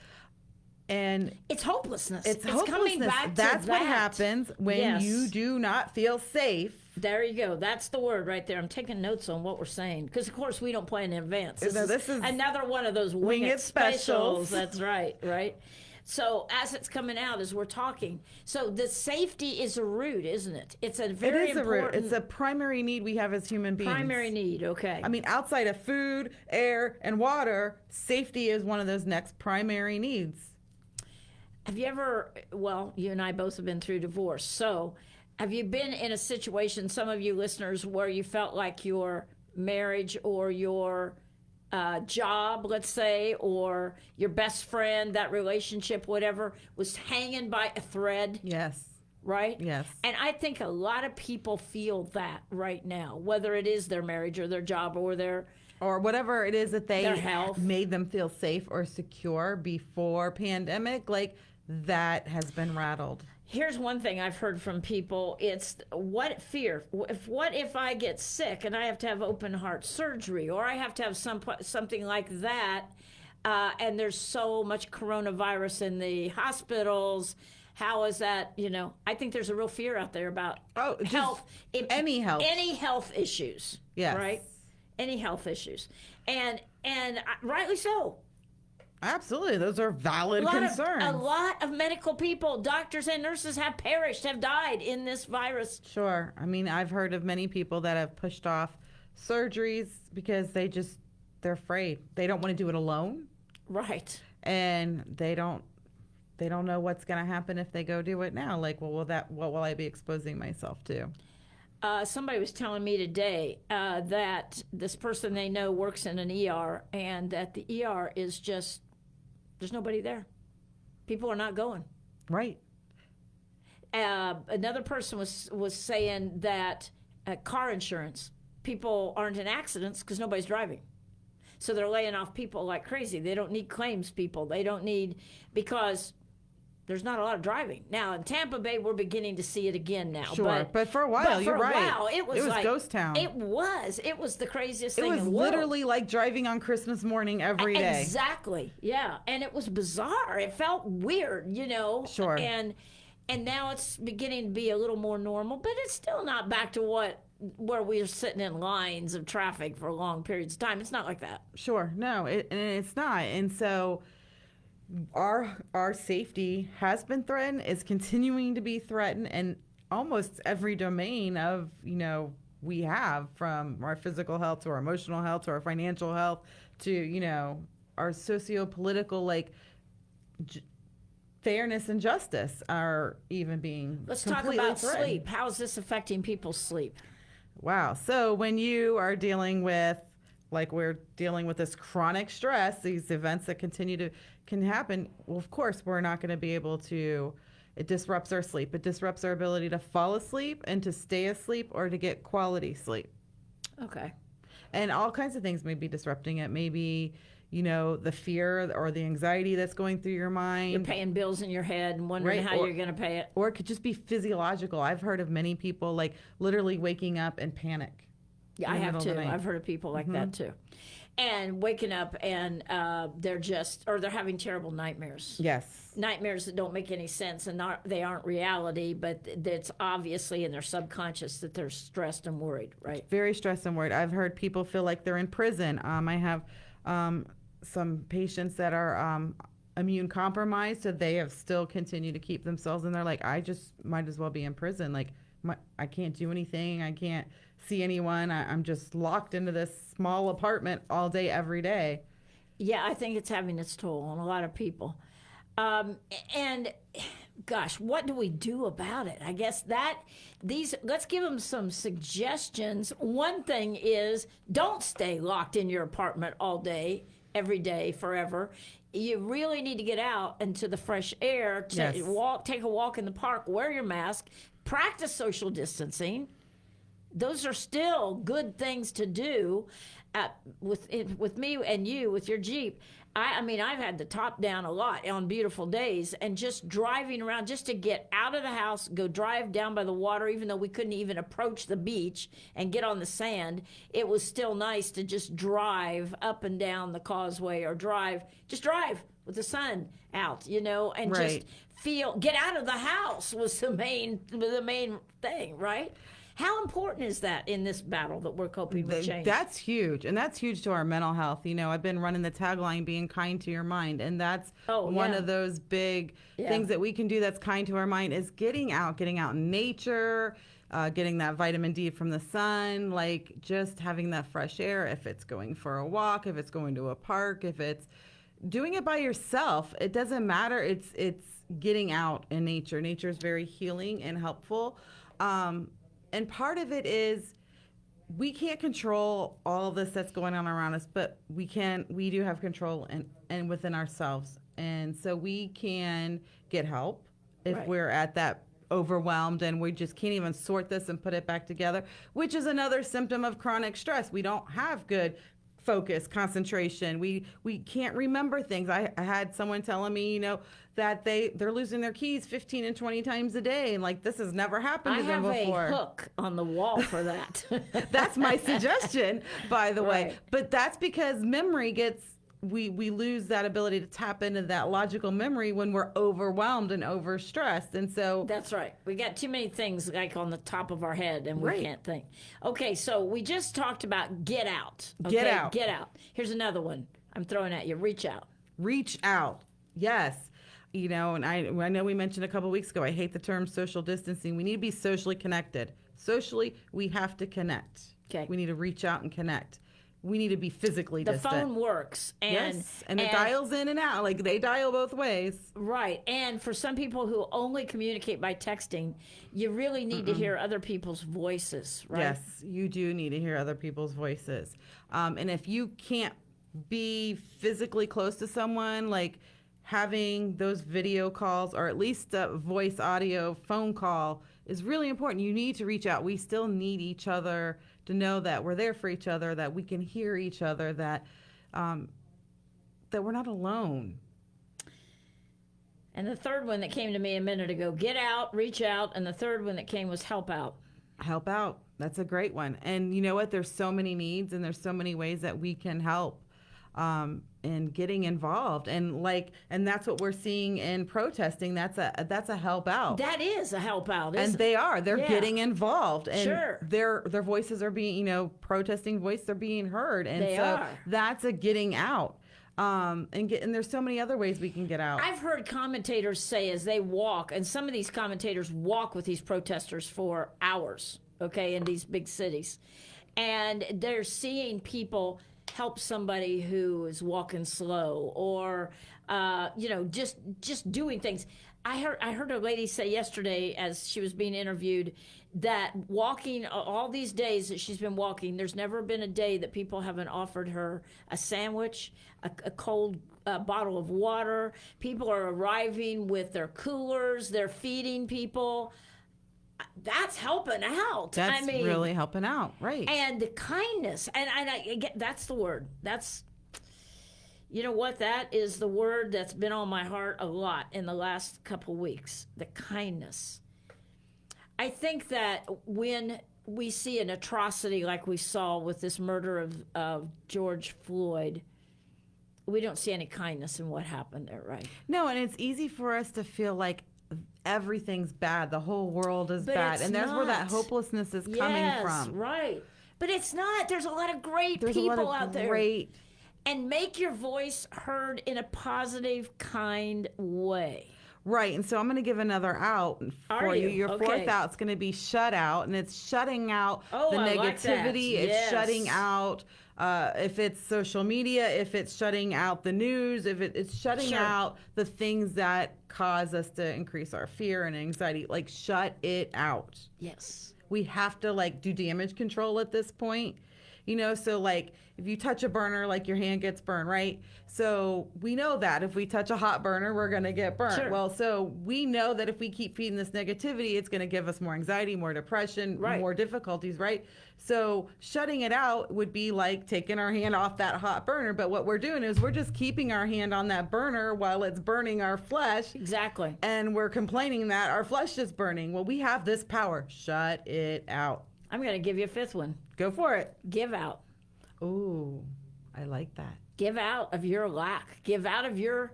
Speaker 2: And
Speaker 1: It's hopelessness.
Speaker 2: it's
Speaker 1: coming
Speaker 2: hopelessness.
Speaker 1: back to
Speaker 2: That's what
Speaker 1: that.
Speaker 2: happens when
Speaker 1: Yes.
Speaker 2: you do not feel safe.
Speaker 1: There you go. That's the word right there. I'm taking notes on what we're saying because, of course, we don't plan in advance.
Speaker 2: No, this is
Speaker 1: another one of those wing it specials. That's right, right? So as it's coming out, as we're talking, so the safety is a root, isn't it? It's a very
Speaker 2: It is a root.
Speaker 1: important
Speaker 2: It's a primary need we have as human beings.
Speaker 1: primary need. Okay.
Speaker 2: I mean, outside of food, air, and water, safety is one of those next primary needs.
Speaker 1: Have you ever, well, you and I both have been through divorce. So have you been in a situation, some of you listeners, where you felt like your marriage or your job, let's say, or your best friend, that relationship, whatever, was hanging by a thread,
Speaker 2: Yes.
Speaker 1: right?
Speaker 2: Yes.
Speaker 1: And I think a lot of people feel that right now, whether it is their marriage or their job or their
Speaker 2: Or whatever it is that they
Speaker 1: Their health.
Speaker 2: made them feel safe or secure before pandemic, like that has been rattled.
Speaker 1: Here's one thing I've heard from people. It's what if I get sick and I have to have open heart surgery, or I have to have something like that, and there's so much coronavirus in the hospitals. How is that? I think there's a real fear out there about
Speaker 2: just
Speaker 1: health.
Speaker 2: any health.
Speaker 1: Any health issues.
Speaker 2: Yes.
Speaker 1: Right? Any health issues. And rightly so.
Speaker 2: Absolutely. Those are valid
Speaker 1: A
Speaker 2: concerns.
Speaker 1: lot of medical people, doctors and nurses have perished, have died in this virus.
Speaker 2: Sure. I mean, I've heard of many people that have pushed off surgeries because they're afraid. They don't want to do it alone,
Speaker 1: Right.
Speaker 2: and they don't know what's going to happen if they go do it now. Like, well, what will I be exposing myself to?
Speaker 1: Somebody was telling me today that this person they know works in an ER, and that the ER is just, there's nobody there. People are not going.
Speaker 2: Right.
Speaker 1: Another person was saying that car insurance, people aren't in accidents because nobody's driving. So they're laying off people like crazy. They don't need claims people. They don't need, because there's not a lot of driving. Now, in Tampa Bay, we're beginning to see it again now.
Speaker 2: Sure. But for a while, you're right.
Speaker 1: It was like
Speaker 2: ghost town.
Speaker 1: It was the craziest
Speaker 2: It
Speaker 1: thing
Speaker 2: was
Speaker 1: in the world.
Speaker 2: literally like driving on Christmas morning every day.
Speaker 1: Exactly. Yeah. And it was bizarre. It felt weird,
Speaker 2: Sure.
Speaker 1: And now it's beginning to be a little more normal, but it's still not back to where we are sitting in lines of traffic for long periods of time. It's not like that.
Speaker 2: Sure. No, and it's not. And so our safety has been threatened, is continuing to be threatened, and almost every domain of, we have, from our physical health to our emotional health to our financial health to, our socio-political, fairness and justice are even being
Speaker 1: Let's talk about sleep. How is this affecting people's sleep?
Speaker 2: Wow. So when you are dealing with, we're dealing with this chronic stress, these events that can happen, well, of course, we're not going to be able to, it disrupts our sleep. It disrupts our ability to fall asleep and to stay asleep or to get quality sleep.
Speaker 1: Okay.
Speaker 2: And all kinds of things may be disrupting it. Maybe, the fear or the anxiety that's going through your mind.
Speaker 1: You're paying bills in your head and wondering how you're going to pay it.
Speaker 2: Or it could just be physiological. I've heard of many people literally waking up in panic.
Speaker 1: Yeah, I have too. I've heard of people like that too. And waking up and they're having terrible nightmares.
Speaker 2: Yes.
Speaker 1: Nightmares that don't make any sense and they aren't reality, but it's obviously in their subconscious that they're stressed and worried, right?
Speaker 2: Very stressed and worried. I've heard people feel like they're in prison. I have some patients that are immune compromised, so they have still continued to keep themselves, and they're like, I just might as well be in prison. I can't do anything. I can't see anyone. I'm just locked into this small apartment all day, every day.
Speaker 1: Yeah, I think it's having its toll on a lot of people. And gosh, what do we do about it? I guess let's give them some suggestions. One thing is, don't stay locked in your apartment all day, every day, forever. You really need to get out into the fresh air, take a walk in the park, wear your mask, practice social distancing. Those are still good things to do with me and you with your Jeep. I've had the top down a lot on beautiful days, and just driving around just to get out of the house, go drive down by the water, even though we couldn't even approach the beach and get on the sand. It was still nice to just drive up and down the causeway, or just drive with the sun out, and just get out of the house was the main thing, right? How important is that in this battle that we're coping with change?
Speaker 2: That's huge. And that's huge to our mental health. I've been running the tagline, being kind to your mind. And that's one of those big things that we can do that's kind to our mind, is getting out in nature, getting that vitamin D from the sun, just having that fresh air. If it's going for a walk, if it's going to a park, if it's doing it by yourself, it doesn't matter. It's getting out in nature. Nature is very healing and helpful. And part of it is, we can't control all of this that's going on around us, but we do have control and within ourselves. And so we can get help if we're at that overwhelmed and we just can't even sort this and put it back together, which is another symptom of chronic stress. We don't have good focus, concentration. We can't remember things. I had someone telling me, that they're losing their keys 15 and 20 times a day, and this has never happened to them before.
Speaker 1: I have a hook on the wall for that.
Speaker 2: That's my suggestion, by the way. But that's because memory we lose that ability to tap into that logical memory when we're overwhelmed and overstressed. And so
Speaker 1: that's right. We got too many things on the top of our head, and we can't think. Okay, so we just talked about get out. Okay? Get out. Here's another one I'm throwing at you. Reach out.
Speaker 2: Reach out. Yes. And I know we mentioned a couple of weeks ago, I hate the term social distancing. We need to be socially connected. Socially, we have to connect.
Speaker 1: Okay.
Speaker 2: We need to reach out and connect. We need to be physically distant.
Speaker 1: The phone works. And
Speaker 2: it dials in and out. They dial both ways.
Speaker 1: Right. And for some people who only communicate by texting, you really need to hear other people's voices, right?
Speaker 2: Yes, you do need to hear other people's voices. And if you can't be physically close to someone, having those video calls, or at least a voice audio phone call, is really important. You need to reach out. We still need each other to know that we're there for each other, that we can hear each other, that we're not alone.
Speaker 1: And the third one that came to me a minute ago, get out, reach out. And the third one that came was help out.
Speaker 2: Help out. That's a great one. And you know what? There's so many needs, and there's so many ways that we can help. And getting involved, and that's what we're seeing in protesting. That's a help out.
Speaker 1: That is a help out,
Speaker 2: and they're getting involved, and
Speaker 1: sure.
Speaker 2: their voices are being, protesting voices are being heard, and
Speaker 1: they
Speaker 2: so
Speaker 1: are.
Speaker 2: That's a getting out. And there's so many other ways we can get out.
Speaker 1: I've heard commentators say as they walk, and some of these commentators walk with these protesters for hours, okay, in these big cities. And they're seeing people help somebody who is walking slow or, just doing things. I heard a lady say yesterday as she was being interviewed that walking all these days that she's been walking, there's never been a day that people haven't offered her a sandwich, a cold bottle of water. People are arriving with their coolers. They're feeding people. That's helping out.
Speaker 2: That's really helping out, right?
Speaker 1: And the kindness, and I get that's the word. That's, you know what? That is the word that's been on my heart a lot in the last couple weeks. The kindness. I think that when we see an atrocity like we saw with this murder of George Floyd, we don't see any kindness in what happened there, right?
Speaker 2: No, and it's easy for us to feel like everything's bad. The whole world is bad. And that's where that hopelessness is coming from.
Speaker 1: Right. But it's not. There's a lot of great people out there. And make your voice heard in a positive, kind way.
Speaker 2: Right, and so I'm going to give another out for you. Your fourth out's going to be shut out, and it's shutting out the negativity. It's shutting out, if it's social media, if it's shutting out the news, if it's shutting out the things that cause us to increase our fear and anxiety. Like, shut it out.
Speaker 1: Yes.
Speaker 2: We have to, do damage control at this point. So, if you touch a burner, your hand gets burned, right? So we know that if we touch a hot burner, we're going to get burned. Sure. Well, so we know that if we keep feeding this negativity, it's going to give us more anxiety, more depression, more difficulties, right? So shutting it out would be like taking our hand off that hot burner. But what we're doing is we're just keeping our hand on that burner while it's burning our flesh.
Speaker 1: Exactly.
Speaker 2: And we're complaining that our flesh is burning. Well, we have this power. Shut it out.
Speaker 1: I'm going to give you a fifth one.
Speaker 2: Go for it.
Speaker 1: Give out.
Speaker 2: Ooh, I like that.
Speaker 1: Give out of your lack. Give out of your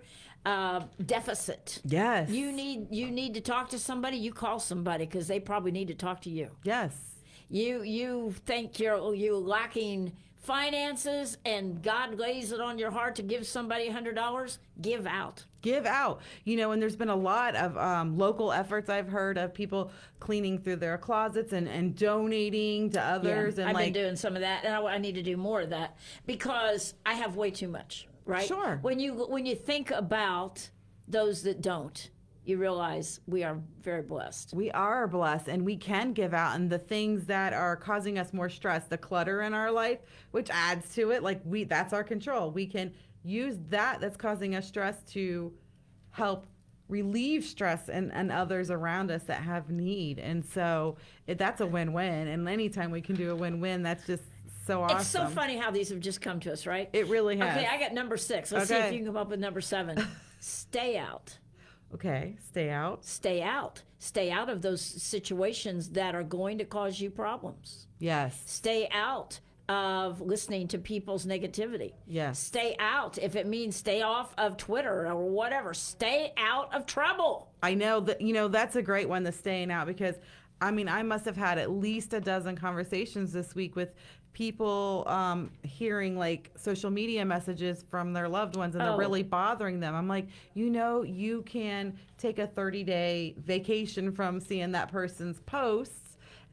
Speaker 1: deficit.
Speaker 2: Yes.
Speaker 1: You need to talk to somebody. You call somebody because they probably need to talk to you.
Speaker 2: Yes.
Speaker 1: You think you're lacking finances and God lays it on your heart to give somebody $100. Give out.
Speaker 2: Give out. And there's been a lot of local efforts I've heard of people cleaning through their closets and donating to others.
Speaker 1: Yeah,
Speaker 2: and
Speaker 1: I've been doing some of that, and I need to do more of that because I have way too much, right?
Speaker 2: Sure.
Speaker 1: When you think about those that don't, you realize we are very blessed.
Speaker 2: We are blessed, and we can give out. And the things that are causing us more stress, the clutter in our life, which adds to it, that's our control. We can use that's causing us stress to help relieve stress and others around us that have need. And so that's a win-win. And anytime we can do a win-win, that's just so awesome.
Speaker 1: It's so funny how these have just come to us, right?
Speaker 2: It really has.
Speaker 1: Okay, I got number 6. Let's see if you can come up with number 7. Stay out.
Speaker 2: Okay, stay out.
Speaker 1: Stay out. Stay out of those situations that are going to cause you problems.
Speaker 2: Yes.
Speaker 1: Stay out of listening to people's negativity.
Speaker 2: Yes.
Speaker 1: Stay out. If it means stay off of Twitter or whatever, stay out of trouble.
Speaker 2: I know that, that's a great one, the staying out, because I must have had at least a dozen conversations this week with people hearing social media messages from their loved ones, and they're really bothering them. I'm like, you can take a 30-day vacation from seeing that person's posts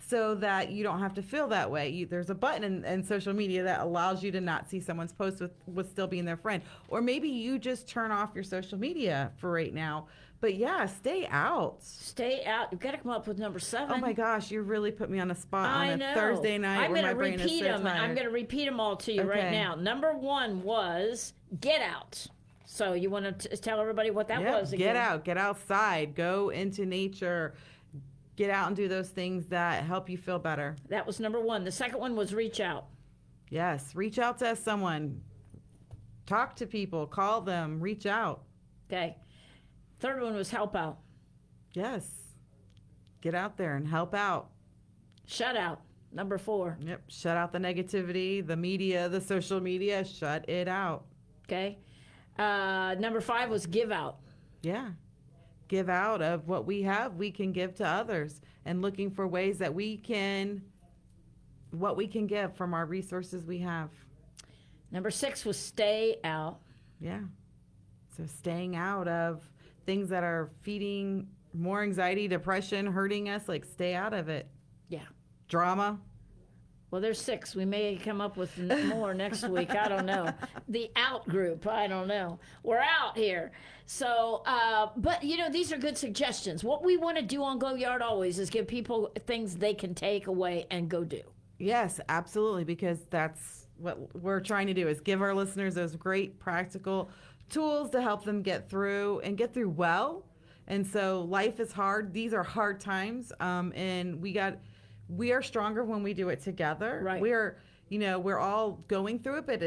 Speaker 2: so that you don't have to feel that way. There's a button in social media that allows you to not see someone's post with still being their friend. Or maybe you just turn off your social media for right now. But yeah, stay out.
Speaker 1: Stay out. You've got to come up with number 7.
Speaker 2: Oh my gosh, you really put me on the spot on a Thursday night where my brain is so tired.
Speaker 1: I'm going to repeat them all to you right now. Number 1 was get out. So you want to tell everybody what that was again?
Speaker 2: Get out. Get outside. Go into nature. Get out and do those things that help you feel better.
Speaker 1: That was number 1. The second one was reach out.
Speaker 2: Yes, reach out to someone. Talk to people. Call them. Reach out.
Speaker 1: Okay. Third one was help out.
Speaker 2: Yes. Get out there and help out.
Speaker 1: Shut out. Number 4.
Speaker 2: Yep. Shut out the negativity, the media, the social media. Shut it out.
Speaker 1: Okay. Number 5 was give out.
Speaker 2: Yeah. Give out of what we have, we can give to others, and looking for ways that what we can give from our resources we have.
Speaker 1: Number 6 was stay out.
Speaker 2: Yeah. So staying out of things that are feeding more anxiety, depression, hurting us, like stay out of it.
Speaker 1: Yeah.
Speaker 2: Drama.
Speaker 1: Well, there's 6. We may come up with more next week. I don't know. The out group. I don't know. We're out here. So, but these are good suggestions. What we want to do on Go Yard always is give people things they can take away and go do.
Speaker 2: Yes, absolutely. Because that's what we're trying to do, is give our listeners those great practical tools to help them get through well. And so life is hard. These are hard times. And we are stronger when we do it together.
Speaker 1: Right.
Speaker 2: We're all going through it, but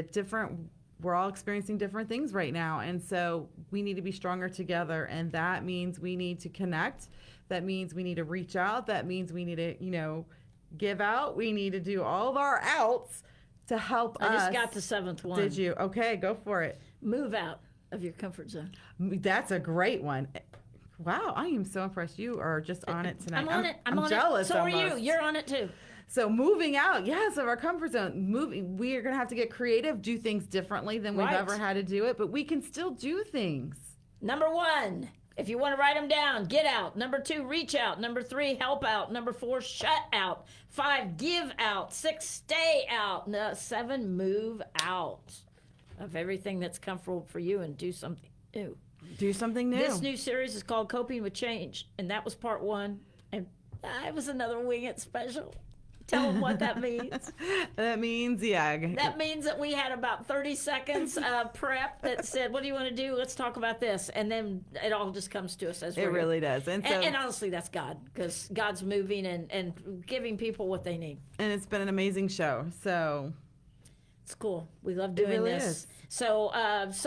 Speaker 2: we're all experiencing different things right now. And so we need to be stronger together. And that means we need to connect. That means we need to reach out. That means we need to, give out. We need to do all of our outs to help us.
Speaker 1: I just got the 7th one.
Speaker 2: Did you? Okay, go for it.
Speaker 1: Move out of your comfort zone.
Speaker 2: That's a great one. Wow, I am so impressed. You are just on it tonight.
Speaker 1: I'm on it.
Speaker 2: I'm jealous.
Speaker 1: So
Speaker 2: almost.
Speaker 1: are you. You're on it too.
Speaker 2: So moving out, yes, of our comfort zone. We are going to have to get creative, do things differently than we've ever had to do it, but we can still do things.
Speaker 1: Number 1, if you want to write them down, get out. Number 2, reach out. Number 3, help out. Number 4, shut out. 5, give out. 6, stay out. 7, move out of everything that's comfortable for you and do something new.
Speaker 2: Do something new.
Speaker 1: This new series is called Coping with Change, and that was part 1. And I was another Wing It special. Tell them what that means.
Speaker 2: That means,
Speaker 1: That means that we had about 30 seconds prep that said, what do you want to do? Let's talk about this. And then it all just comes to us as
Speaker 2: it really does. And
Speaker 1: honestly, that's God, because God's moving and giving people what they need.
Speaker 2: And it's been an amazing show. So
Speaker 1: it's cool. We love doing
Speaker 2: really
Speaker 1: this.
Speaker 2: Is.
Speaker 1: So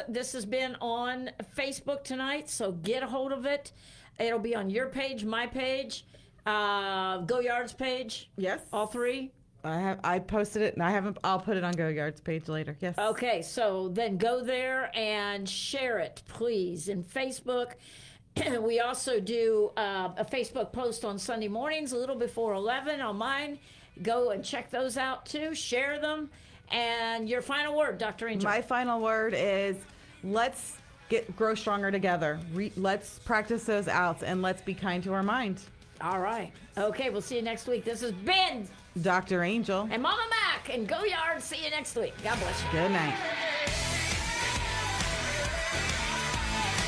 Speaker 1: this has been on Facebook tonight. So get a hold of it. It'll be on your page, my page. Go Yard's page.
Speaker 2: Yes.
Speaker 1: All 3.
Speaker 2: I posted it, and I'll put it on Go Yard's page later. Yes.
Speaker 1: Okay, so then go there and share it, please. In Facebook, we also do a Facebook post on Sunday mornings, a little before 11 on mine. Go and check those out too. Share them. And your final word, Dr. Angel.
Speaker 2: My final word is let's grow stronger together. Let's practice those outs, and let's be kind to our mind.
Speaker 1: All right. Okay, we'll see you next week. This has been
Speaker 2: Dr. Angel
Speaker 1: and Mama Mac, and Go Yard. See you next week. God bless you.
Speaker 2: Good night.